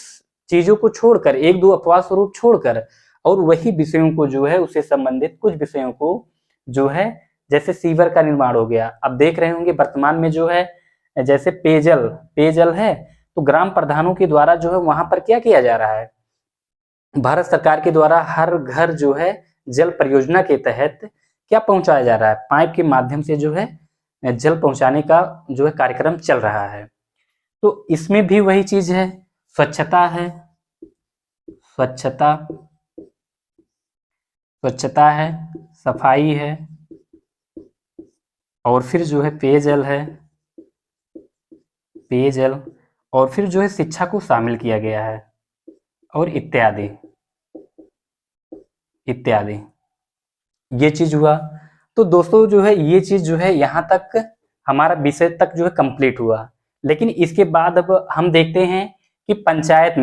चीजों को छोड़कर, एक दो अपवाद स्वरूप छोड़कर, और वही विषयों को जो है उससे संबंधित कुछ विषयों को जो है, जैसे सीवर का निर्माण हो गया। अब देख रहे होंगे वर्तमान में जो है जैसे पेयजल है तो ग्राम प्रधानों के द्वारा जो है वहां पर क्या किया जा रहा है, भारत सरकार के द्वारा हर घर जो है जल परियोजना के तहत क्या पहुंचाया जा रहा है, पाइप के माध्यम से जो है जल पहुंचाने का जो है कार्यक्रम चल रहा है। तो इसमें भी वही चीज है, स्वच्छता है, स्वच्छता है, सफाई है, और फिर जो है पेयजल, और फिर जो है शिक्षा को शामिल किया गया है, और इत्यादि ये चीज हुआ। तो दोस्तों जो है ये चीज जो है यहाँ तक हमारा विषय तक जो है कंप्लीट हुआ। लेकिन इसके बाद अब हम देखते हैं कि पंचायत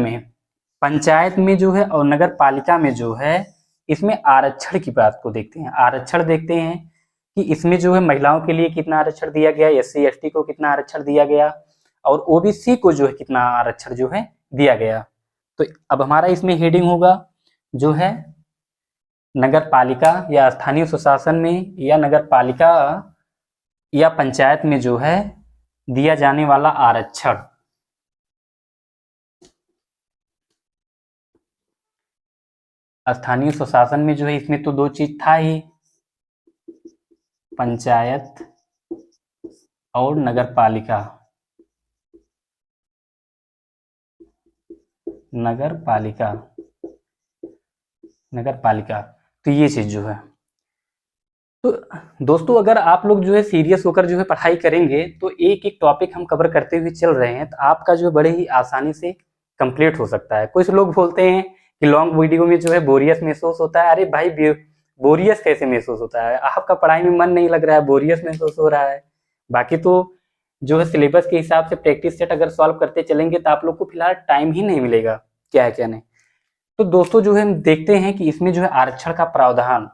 में जो है और नगर पालिका में जो है इसमें आरक्षण की बात को देखते हैं। आरक्षण देखते हैं कि इसमें जो है महिलाओं के लिए कितना आरक्षण दिया गया, SC ST को कितना आरक्षण दिया गया, और OBC को जो है कितना आरक्षण जो है दिया गया। तो अब हमारा इसमें हेडिंग होगा जो है नगर पालिका या स्थानीय स्वशासन में, या नगर पालिका या पंचायत में जो है दिया जाने वाला आरक्षण। स्थानीय स्वशासन में जो है इसमें तो दो चीज था ही, पंचायत और नगर पालिका, नगर पालिका, नगर पालिका। तो ये चीज जो है, तो दोस्तों अगर आप लोग जो है सीरियस होकर जो है पढ़ाई करेंगे तो एक एक टॉपिक हम कवर करते हुए चल रहे हैं, तो आपका जो है बड़े ही आसानी से कंप्लीट हो सकता है। कुछ लोग बोलते हैं कि लॉन्ग वीडियो में जो है बोरियस महसूस होता है। अरे भाई, बोरियस कैसे महसूस होता है? आपका पढ़ाई में मन नहीं लग रहा है, बोरियस महसूस हो रहा है। बाकी तो जो है सिलेबस के हिसाब से प्रैक्टिस सेट अगर सॉल्व करते चलेंगे तो आप लोग को फिलहाल टाइम ही नहीं मिलेगा क्या है क्या नहीं। तो दोस्तों जो है हम देखते हैं कि इसमें जो है आरक्षण का प्रावधान,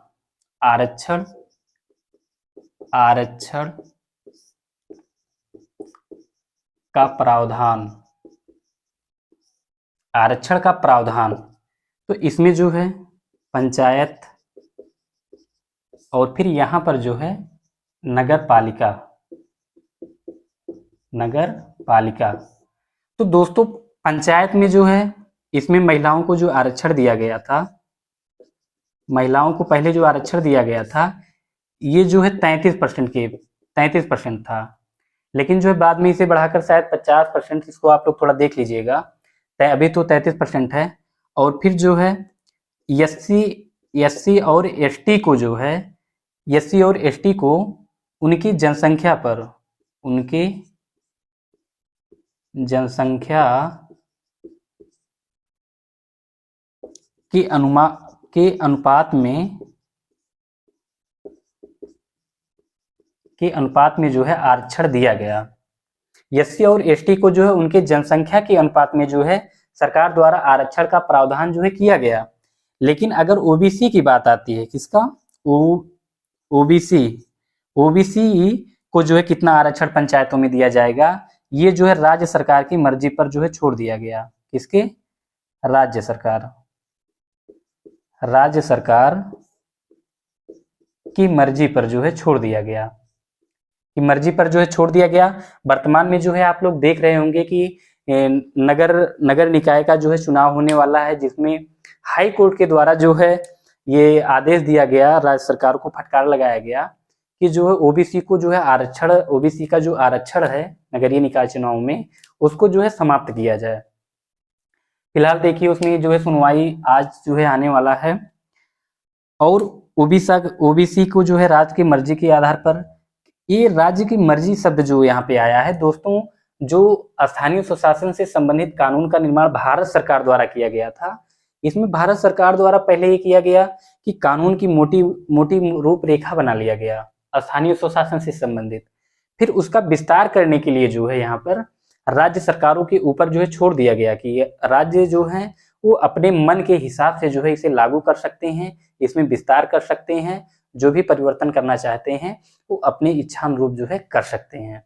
आरक्षण आरक्षण का प्रावधान, आरक्षण का प्रावधान। तो इसमें जो है पंचायत और फिर यहां पर जो है नगर पालिका, नगर पालिका। तो दोस्तों पंचायत में जो है इसमें महिलाओं को जो आरक्षण दिया गया था, महिलाओं को पहले जो आरक्षण दिया गया था ये जो है 33% के 33% था, लेकिन जो है बाद में इसे बढ़ाकर शायद 50%, इसको आप लोग थोड़ा देख लीजिएगा। अभी तो 33% है। और फिर जो है एससी एससी और एसटी को जो है, एससी और एसटी को उनकी जनसंख्या पर, उनकी जनसंख्या के अनुपात में, के अनुपात में जो है आरक्षण दिया गया। एससी और एसटी को जो है उनके जनसंख्या के अनुपात में जो है सरकार द्वारा आरक्षण का प्रावधान जो है किया गया। लेकिन अगर ओबीसी की बात आती है, किसका? ओबीसी, ओबीसी को जो है कितना आरक्षण पंचायतों में दिया जाएगा, ये जो है राज्य सरकार की मर्जी पर जो है छोड़ दिया गया। किसके? राज्य सरकार, राज्य सरकार की मर्जी पर जो है छोड़ दिया गया, की मर्जी पर जो है छोड़ दिया गया। वर्तमान में जो है आप लोग देख रहे होंगे कि नगर निकाय का जो है चुनाव होने वाला है, जिसमें हाई कोर्ट के द्वारा जो है ये आदेश दिया गया, राज्य सरकार को फटकार लगाया गया कि जो है ओबीसी को जो है आरक्षण, ओबीसी का जो आरक्षण है नगरीय निकाय चुनाव में, उसको जो है समाप्त किया जाए। फिलहाल देखिए उसमें जो है सुनवाई आज जो है आने वाला है। और ओबीसी को जो है राज्य की मर्जी के आधार पर, ये राज्य की मर्जी शब्द जो यहाँ पे आया है दोस्तों, जो स्थानीय स्वशासन से संबंधित कानून का निर्माण भारत सरकार द्वारा किया गया था। इसमें भारत सरकार द्वारा पहले ये किया गया कि कानून की मोटी मोटी रूपरेखा बना लिया गया स्थानीय स्वशासन से संबंधित। फिर उसका विस्तार करने के लिए जो है यहाँ पर राज्य सरकारों के ऊपर जो है छोड़ दिया गया कि राज्य जो है वो अपने मन के हिसाब से जो है इसे लागू कर सकते हैं, इसमें विस्तार कर सकते हैं, जो भी परिवर्तन करना चाहते हैं वो अपने इच्छानुरूप जो है कर सकते हैं।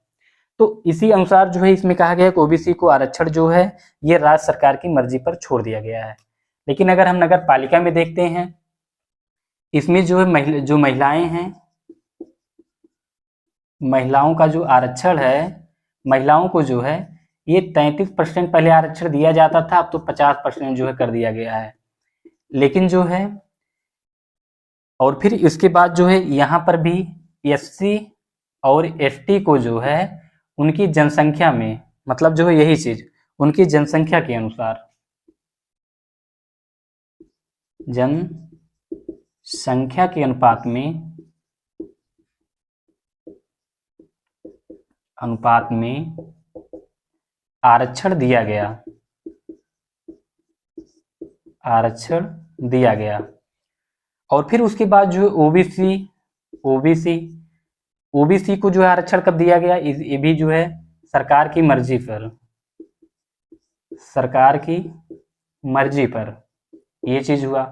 तो इसी अनुसार जो है इसमें कहा गया है कि ओबीसी को आरक्षण जो है ये राज्य सरकार की मर्जी पर छोड़ दिया गया है। लेकिन अगर हम नगर पालिका में देखते हैं, इसमें जो है जो महिलाएं हैं, महिलाओं का जो आरक्षण है, महिलाओं को जो है ये 33% पहले आरक्षण दिया जाता था, अब तो 50% जो है कर दिया गया है। लेकिन जो है और फिर इसके बाद जो है यहाँ पर भी एससी और एसटी को जो है उनकी जनसंख्या में, मतलब जो है यही चीज उनकी जनसंख्या के अनुसार, जनसंख्या के अनुपात में आरक्षण दिया गया, आरक्षण दिया गया। और फिर उसके बाद जो ओबीसी को जो है आरक्षण कब दिया गया, ये भी जो है सरकार की मर्जी पर, सरकार की मर्जी पर ये चीज हुआ।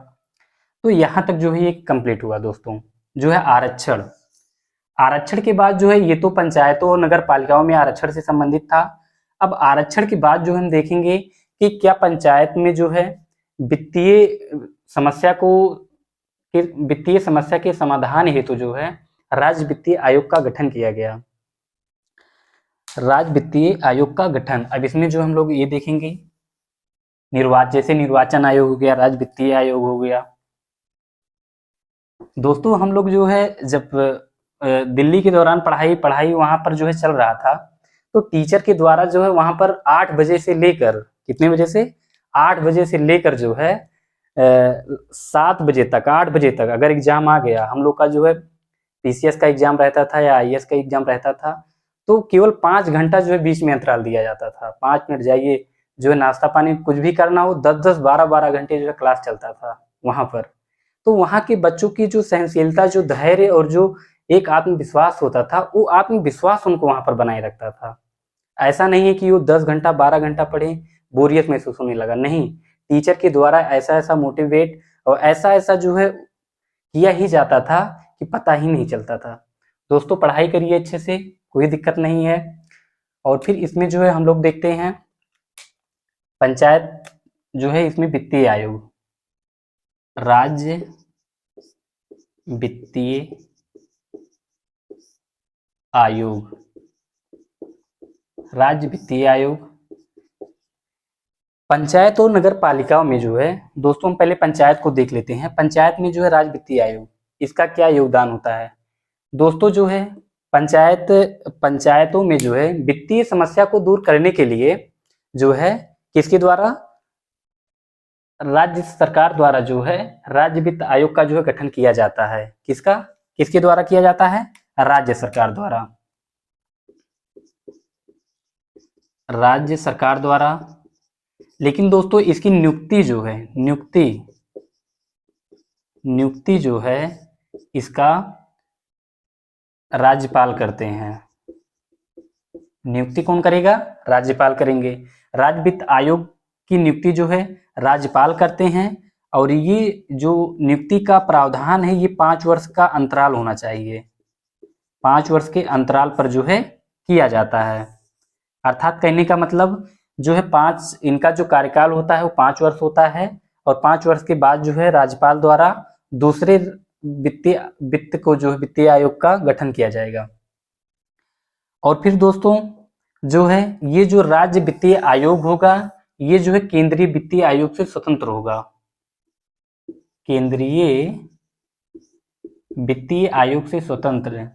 तो यहां तक जो है ये कंप्लीट हुआ दोस्तों, जो है आरक्षण। आरक्षण के बाद जो है ये तो पंचायतों और नगर पालिकाओं में आरक्षण से संबंधित था। अब आरक्षण के बाद जो हम देखेंगे कि क्या पंचायत में जो है वित्तीय समस्या को, वित्तीय समस्या के समाधान हेतु जो है राज्य वित्तीय आयोग का गठन किया गया, राज्य वित्तीय आयोग का गठन। अब इसमें जो हम लोग ये देखेंगे जैसे निर्वाचन आयोग हो गया, राज्य वित्तीय आयोग हो गया। दोस्तों हम लोग जो है जब दिल्ली के दौरान पढ़ाई वहां पर जो है चल रहा था, तो टीचर के द्वारा जो है वहां पर 8 बजे से लेकर, कितने बजे से, 8 बजे से लेकर जो है 7 बजे तक, 8 बजे तक अगर एग्जाम आ गया, हम लोग का जो है पीसीएस का एग्जाम रहता था या आईएएस का एग्जाम रहता था, तो केवल 5 घंटा जो है बीच में अंतराल दिया जाता था। 5 मिनट जाइए, जो है नाश्ता पानी कुछ भी करना हो, 10-10, 12-12 घंटे जो है क्लास चलता था वहां पर। तो वहां के बच्चों की जो सहनशीलता, जो धैर्य और जो एक आत्मविश्वास होता था, वो आत्मविश्वास उनको वहां पर बनाए रखता था। ऐसा नहीं है कि वो 10 घंटा 12 घंटा पढ़े, बोरियत महसूस होने लगा, नहीं, टीचर के द्वारा ऐसा ऐसा मोटिवेट और ऐसा ऐसा जो है किया ही जाता था कि पता ही नहीं चलता था। दोस्तों पढ़ाई करिए अच्छे से, कोई दिक्कत नहीं है। और फिर इसमें जो है हम लोग देखते हैं पंचायत जो है, इसमें वित्तीय आयोग, राज्य वित्तीय आयोग, राज्य वित्तीय आयोग। पंचायत और नगर पालिकाओं में जो है, दोस्तों हम पहले पंचायत को देख लेते हैं। पंचायत में जो है राज्य वित्तीय आयोग, इसका क्या योगदान होता है दोस्तों? जो है पंचायतों में जो है वित्तीय समस्या को दूर करने के लिए जो है किसके द्वारा, राज्य सरकार द्वारा जो है राज्य वित्त आयोग का जो है गठन किया जाता है। किसका, किसके द्वारा किया जाता है? राज्य सरकार द्वारा, राज्य सरकार द्वारा। लेकिन दोस्तों इसकी नियुक्ति जो है, नियुक्ति जो है इसका राज्यपाल करते हैं। नियुक्ति कौन करेगा? राज्यपाल करेंगे। राज्य वित्त आयोग की नियुक्ति जो है राज्यपाल करते हैं, और ये जो नियुक्ति का प्रावधान है, ये 5 वर्ष का अंतराल होना चाहिए। 5 वर्ष के अंतराल पर जो है किया जाता है। अर्थात कहने का मतलब जो है इनका जो कार्यकाल होता है वो 5 वर्ष होता है, और 5 वर्ष के बाद जो है राज्यपाल द्वारा दूसरे वित्त को जो है वित्तीय आयोग का गठन किया जाएगा। और फिर दोस्तों जो है ये जो राज्य वित्तीय आयोग होगा, ये जो है केंद्रीय वित्तीय आयोग से स्वतंत्र होगा। केंद्रीय वित्तीय आयोग से स्वतंत्र,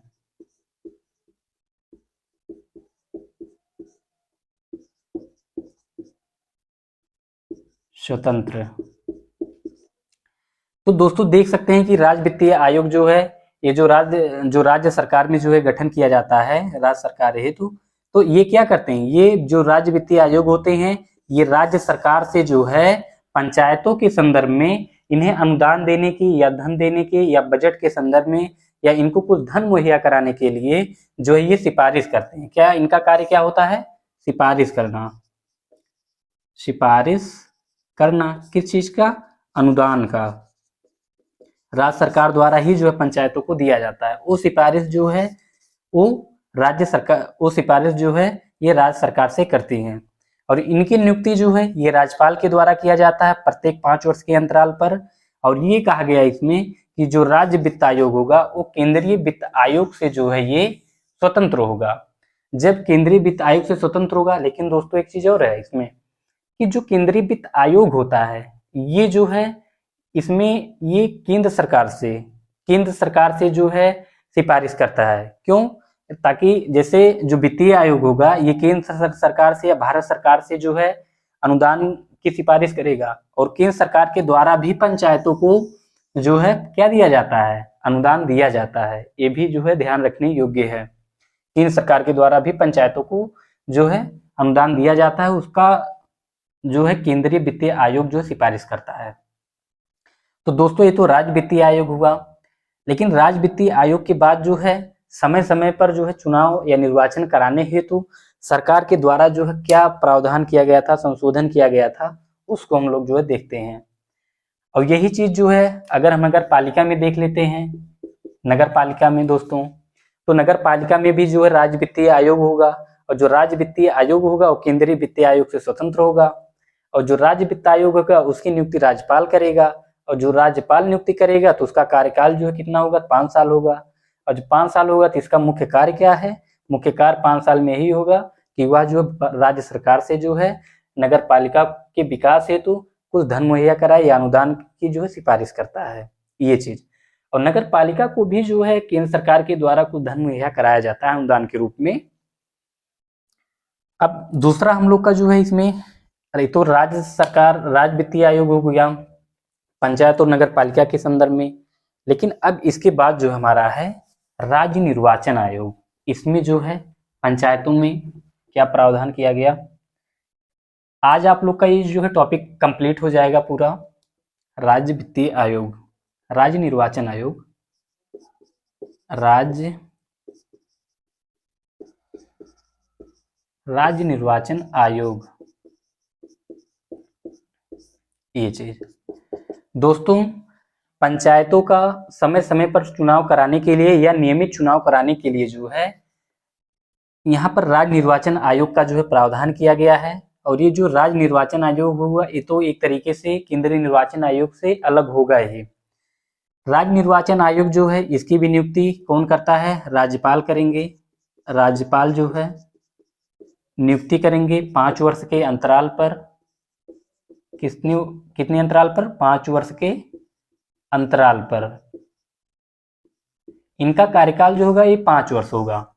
तो दोस्तों देख सकते हैं कि राज्य वित्तीय आयोग जो है, ये जो राज्य सरकार में जो है गठन किया जाता है राज्य सरकार हेतु, तो ये क्या करते हैं, ये जो राज्य वित्तीय आयोग होते हैं, ये राज्य सरकार से जो है पंचायतों के संदर्भ में इन्हें अनुदान देने की या धन देने के या बजट के संदर्भ में या इनको कुछ धन मुहैया कराने के लिए जो है ये सिफारिश करते हैं। क्या इनका कार्य क्या होता है? सिफारिश करना। सिफारिश करना किस चीज का? अनुदान का। राज्य सरकार द्वारा ही जो है पंचायतों को दिया जाता है। वो सिफारिश जो है वो सिफारिश जो है ये राज्य सरकार से करती है, और इनकी नियुक्ति जो है ये राज्यपाल के द्वारा किया जाता है प्रत्येक 5 वर्ष के अंतराल पर। और ये कहा गया इसमें कि जो राज्य वित्त आयोग होगा वो केंद्रीय वित्त आयोग से जो है ये स्वतंत्र होगा। जब केंद्रीय वित्त आयोग से स्वतंत्र होगा, लेकिन दोस्तों एक चीज और है इसमें कि जो केंद्रीय वित्त आयोग होता है ये जो है इसमें ये केंद्र सरकार से जो है सिफारिश करता है। क्यों? ताकि जैसे जो वित्तीय आयोग होगा ये केंद्र सरकार से या भारत सरकार से जो है अनुदान की सिफारिश करेगा, और केंद्र सरकार के द्वारा भी पंचायतों को जो है क्या दिया जाता है? अनुदान दिया जाता है। ये भी जो है ध्यान रखने योग्य है। केंद्र सरकार के द्वारा भी पंचायतों को जो है अनुदान दिया जाता है, उसका जो है केंद्रीय वित्तीय आयोग जो सिफारिश करता है। तो दोस्तों ये तो राज्य वित्तीय आयोग हुआ। लेकिन राज्य वित्तीय आयोग के बाद जो है समय समय पर जो है चुनाव या निर्वाचन कराने हेतु सरकार के द्वारा जो है क्या प्रावधान किया गया था, संशोधन किया गया था, उसको हम लोग जो है देखते हैं। और यही चीज जो है अगर हम नगर पालिका में देख लेते हैं, नगर पालिका में दोस्तों, तो नगर पालिका में भी जो है राज्य वित्तीय आयोग होगा, और जो राज्य वित्तीय आयोग होगा वो केंद्रीय वित्तीय आयोग से स्वतंत्र होगा। और जो राज्य वित्त आयोग होगा उसकी नियुक्ति राज्यपाल करेगा, और जो राज्यपाल नियुक्ति करेगा तो उसका कार्यकाल जो है कितना होगा? 5 साल होगा। और जो 5 साल होगा तो इसका मुख्य कार्य क्या है? मुख्य कार्य 5 साल में ही होगा कि वह जो राज्य सरकार से जो है नगर पालिका के विकास हेतु कुछ धन मुहैया कराए या अनुदान की जो है सिफारिश करता है, ये चीज। और नगर पालिका को भी जो है केंद्र सरकार के द्वारा कुछ धन मुहैया कराया जाता है अनुदान के रूप में। अब दूसरा हम लोग का जो है इसमें, अरे तो राज्य सरकार, राज्य वित्तीय आयोग हो गया पंचायत और नगर पालिका के संदर्भ में। लेकिन अब इसके बाद जो हमारा है राज्य निर्वाचन आयोग, इसमें जो है पंचायतों में क्या प्रावधान किया गया। आज आप लोग का ये जो है टॉपिक कंप्लीट हो जाएगा पूरा। राज्य वित्तीय आयोग, राज्य निर्वाचन आयोग, राज्य निर्वाचन आयोग, ये चीज दोस्तों, पंचायतों का समय समय पर चुनाव कराने के लिए या नियमित चुनाव कराने के लिए जो है यहाँ पर राज्य निर्वाचन आयोग का जो है प्रावधान किया गया है। और ये जो राज्य निर्वाचन आयोग हुआ, ये तो एक तरीके से केंद्रीय निर्वाचन आयोग से अलग होगा। ये राज्य निर्वाचन आयोग जो है इसकी भी नियुक्ति कौन करता है, राज्यपाल करेंगे। राज्यपाल जो है नियुक्ति करेंगे 5 वर्ष के अंतराल पर। कितने अंतराल पर, 5 वर्ष के अंतराल पर। इनका कार्यकाल जो होगा ये 5 वर्ष होगा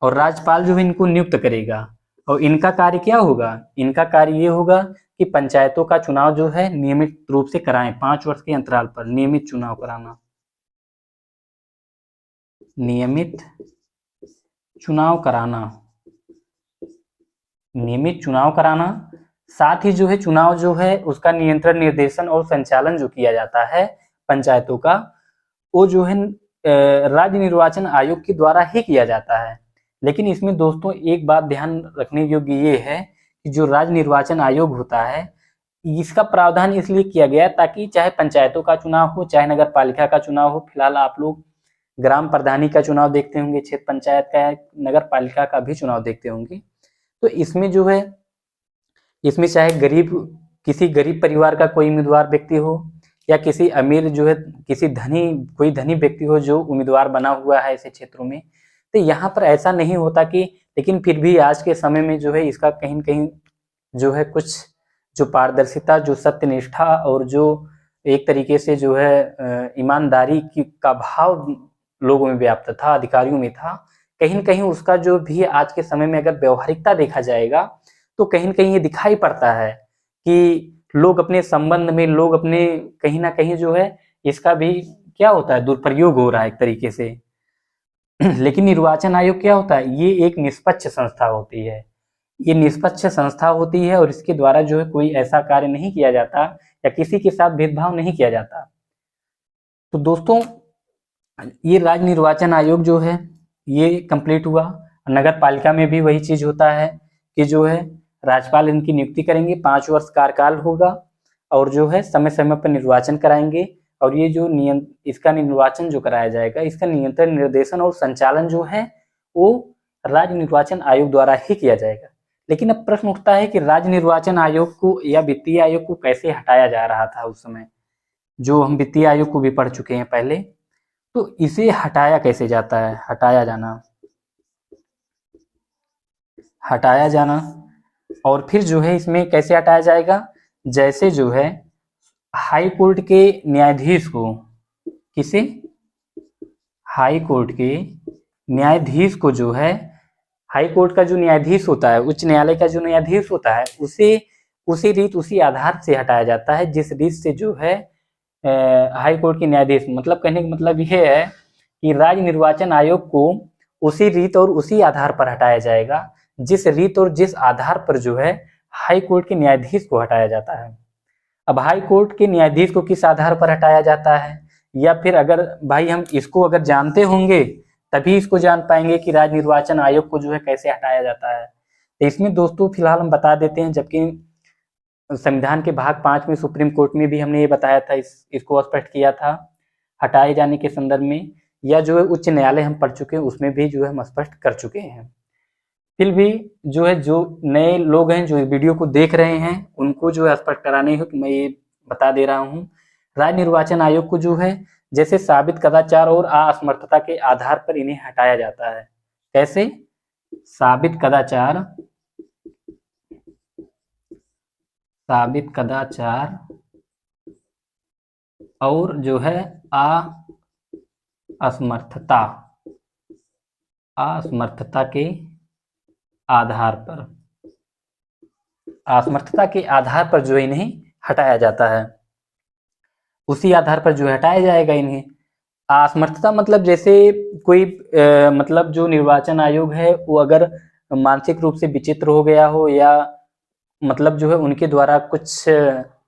और राज्यपाल जो है इनको नियुक्त करेगा। और इनका कार्य क्या होगा, इनका कार्य ये होगा कि पंचायतों का चुनाव जो है नियमित रूप से कराएं, 5 वर्ष के अंतराल पर नियमित चुनाव कराना, नियमित चुनाव कराना, नियमित चुनाव कराना। साथ ही जो है चुनाव जो है उसका नियंत्रण, निर्देशन और संचालन जो किया जाता है पंचायतों का, वो जो है राज्य निर्वाचन आयोग के द्वारा ही किया जाता है। लेकिन इसमें दोस्तों एक बात ध्यान रखने योग्य ये है कि जो राज्य निर्वाचन आयोग होता है इसका प्रावधान इसलिए किया गया है ताकि चाहे पंचायतों का चुनाव हो, चाहे नगर पालिका का चुनाव हो। फिलहाल आप लोग ग्राम प्रधानी का चुनाव देखते होंगे, क्षेत्र पंचायत का, नगर पालिका का भी चुनाव देखते होंगे। तो इसमें जो है, इसमें चाहे किसी गरीब परिवार का कोई उम्मीदवार व्यक्ति हो या किसी अमीर जो है, किसी कोई धनी व्यक्ति हो जो उम्मीदवार बना हुआ है ऐसे क्षेत्रों में, तो यहाँ पर ऐसा नहीं होता कि, लेकिन फिर भी आज के समय में जो है इसका कहीं न कहीं जो है कुछ जो पारदर्शिता, जो सत्यनिष्ठा और जो एक तरीके से जो है ईमानदारी का भाव लोगों में व्याप्त था, अधिकारियों में था, कहीं न कहीं उसका जो भी आज के समय में अगर व्यवहारिकता देखा जाएगा तो कहीं न कहीं ये दिखाई पड़ता है कि लोग अपने संबंध में, लोग अपने कहीं ना कहीं जो है इसका भी क्या होता है, दुरुपयोग हो रहा है एक तरीके से। लेकिन निर्वाचन आयोग क्या होता है, ये एक निष्पक्ष संस्था होती है, ये निष्पक्ष संस्था होती है और इसके द्वारा जो है कोई ऐसा कार्य नहीं किया जाता या किसी के साथ भेदभाव नहीं किया जाता। तो दोस्तों ये राज्य निर्वाचन आयोग जो है ये कंप्लीट हुआ। नगर पालिका में भी वही चीज होता है कि जो है राज्यपाल इनकी नियुक्ति करेंगे, 5 वर्ष कार्यकाल होगा और जो है समय समय पर निर्वाचन कराएंगे। और ये जो इसका निर्वाचन जो कराया जाएगा, इसका नियंत्रण, निर्देशन और संचालन जो है वो राज्य निर्वाचन आयोग द्वारा ही किया जाएगा। लेकिन अब प्रश्न उठता है कि राज्य निर्वाचन आयोग को या वित्तीय आयोग को कैसे हटाया जा रहा था उस समय, जो हम वित्तीय आयोग को भी पढ़ चुके हैं पहले। तो इसे हटाया कैसे जाता है, हटाया जाना और फिर जो है इसमें कैसे हटाया जाएगा, जैसे जो है हाई कोर्ट के न्यायाधीश को, किसे, हाई कोर्ट के न्यायाधीश को जो है, हाई कोर्ट का जो न्यायाधीश होता है, उच्च न्यायालय का जो न्यायाधीश होता है, उसे उसी रीत, उसी आधार से हटाया जाता है जिस रीत से जो है हाई कोर्ट के न्यायाधीश, मतलब कहने का मतलब यह है कि राज्य निर्वाचन आयोग को उसी रीत और उसी आधार पर हटाया जाएगा जिस रीत और जिस आधार पर जो है हाई कोर्ट के न्यायाधीश को हटाया जाता है। अब हाई कोर्ट के न्यायाधीश को किस आधार पर हटाया जाता है, या फिर अगर भाई हम इसको अगर जानते होंगे तभी इसको जान पाएंगे कि राज्य निर्वाचन आयोग को जो है कैसे हटाया जाता है। तो इसमें दोस्तों फिलहाल हम बता देते हैं, जबकि संविधान के भाग 5 में सुप्रीम कोर्ट में भी हमने ये बताया था, इसको स्पष्ट किया था हटाए जाने के संदर्भ में, या जो है उच्च न्यायालय हम पढ़ चुके हैं उसमें भी जो है हम स्पष्ट कर चुके हैं। फिर भी जो है जो नए लोग हैं जो इस वीडियो को देख रहे हैं उनको जो है स्पष्ट कराने हो कि मैं ये बता दे रहा हूँ, राज्य निर्वाचन आयोग को जो है जैसे साबित कदाचार और असमर्थता के आधार पर इन्हें हटाया जाता है। कैसे, साबित कदाचार, साबित कदाचार और जो है असमर्थता, असमर्थता के आधार पर, असमर्थता के आधार पर जो है इन्हें हटाया जाता है, उसी आधार पर जो है हटाया जाएगा इन्हें। असमर्थता मतलब जैसे कोई मतलब जो निर्वाचन आयोग है वो अगर मानसिक रूप से विचित्र हो गया हो, या मतलब जो है उनके द्वारा कुछ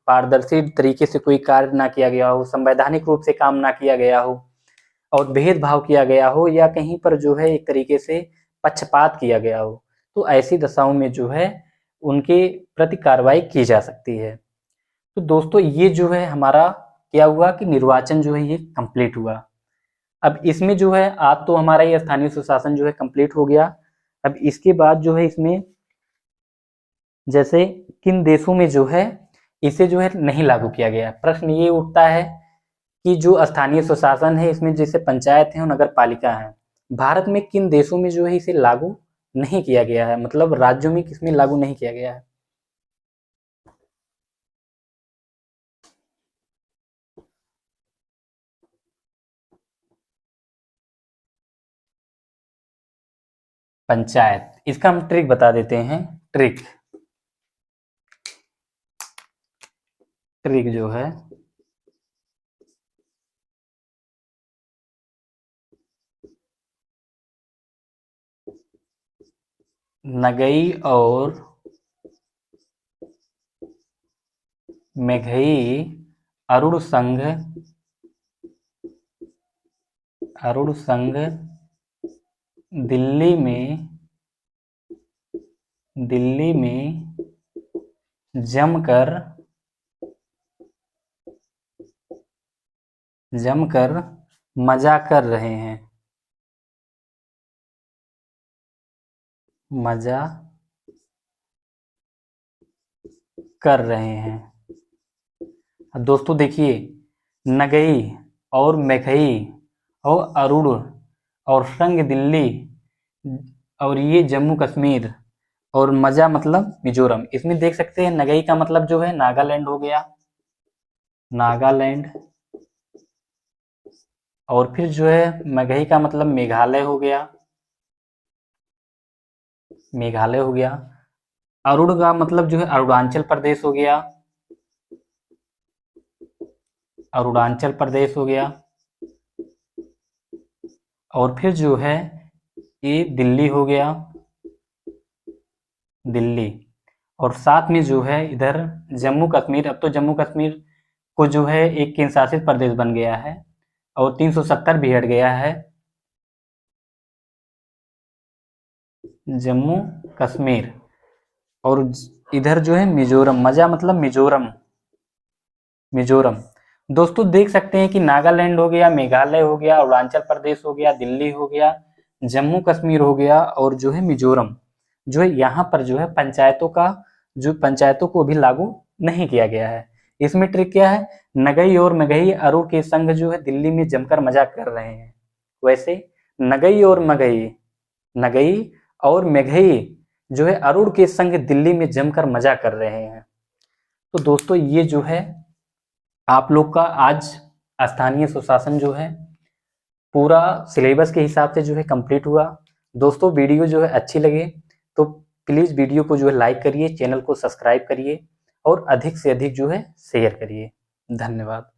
पारदर्शी तरीके से कोई कार्य ना किया गया हो, संवैधानिक रूप से काम ना किया गया हो और भेदभाव किया गया हो, या कहीं पर जो है एक तरीके से पक्षपात किया गया हो, तो ऐसी दशाओं में जो है उनके प्रति कार्रवाई की जा सकती है। तो दोस्तों ये जो है हमारा क्या हुआ कि निर्वाचन जो है ये कंप्लीट हुआ। अब इसमें जो है आज तो हमारा ये स्थानीय सुशासन जो है कंप्लीट हो गया। अब इसके बाद जो है इसमें जैसे किन देशों में जो है इसे जो है नहीं लागू किया गया। प्रश्न ये उठता है कि जो स्थानीय सुशासन है इसमें जैसे पंचायत है और नगर पालिका है, भारत में किन देशों में जो है इसे लागू नहीं किया गया है, मतलब राज्यों में किसमें लागू नहीं किया गया है। पंचायत, इसका हम ट्रिक बता देते हैं। ट्रिक ट्रिक जो है नगई और मेघई अरुण संघ दिल्ली में जमकर मजा कर रहे हैं, मजा कर रहे हैं। दोस्तों देखिए, नगई और मेघई और अरुण और संग दिल्ली और ये जम्मू कश्मीर और मजा मतलब मिजोरम। इसमें देख सकते हैं नगई का मतलब जो है नागालैंड हो गया, नागालैंड, और फिर जो है मेघई का मतलब मेघालय हो गया, मेघालय हो गया। अरुण का मतलब जो है अरुणाचल प्रदेश हो गया, अरुणाचल प्रदेश हो गया। और फिर जो है ये दिल्ली हो गया, दिल्ली। और साथ में जो है इधर जम्मू कश्मीर, अब तो जम्मू कश्मीर को जो है एक केंद्र शासित प्रदेश बन गया है और 370 भी हट गया है। जम्मू कश्मीर और इधर जो है मिजोरम, मजा मतलब मिजोरम, मिजोरम। दोस्तों देख सकते हैं कि नागालैंड हो गया, मेघालय हो गया, अरुणाचल प्रदेश हो गया, दिल्ली हो गया, जम्मू कश्मीर हो गया और जो है मिजोरम, जो है यहाँ पर जो है पंचायतों को भी लागू नहीं किया गया है। इसमें ट्रिक क्या है, नगई और मेघई अरुण के संघ जो है दिल्ली में जमकर मजाक कर रहे हैं। वैसे नगई और मेघई जो है अरुण के संघ दिल्ली में जमकर मजा कर रहे हैं। तो दोस्तों ये जो है आप लोग का आज स्थानीय सुशासन जो है पूरा सिलेबस के हिसाब से जो है कंप्लीट हुआ। दोस्तों वीडियो जो है अच्छी लगे तो प्लीज़ वीडियो को जो है लाइक करिए, चैनल को सब्सक्राइब करिए और अधिक से अधिक जो है शेयर करिए। धन्यवाद।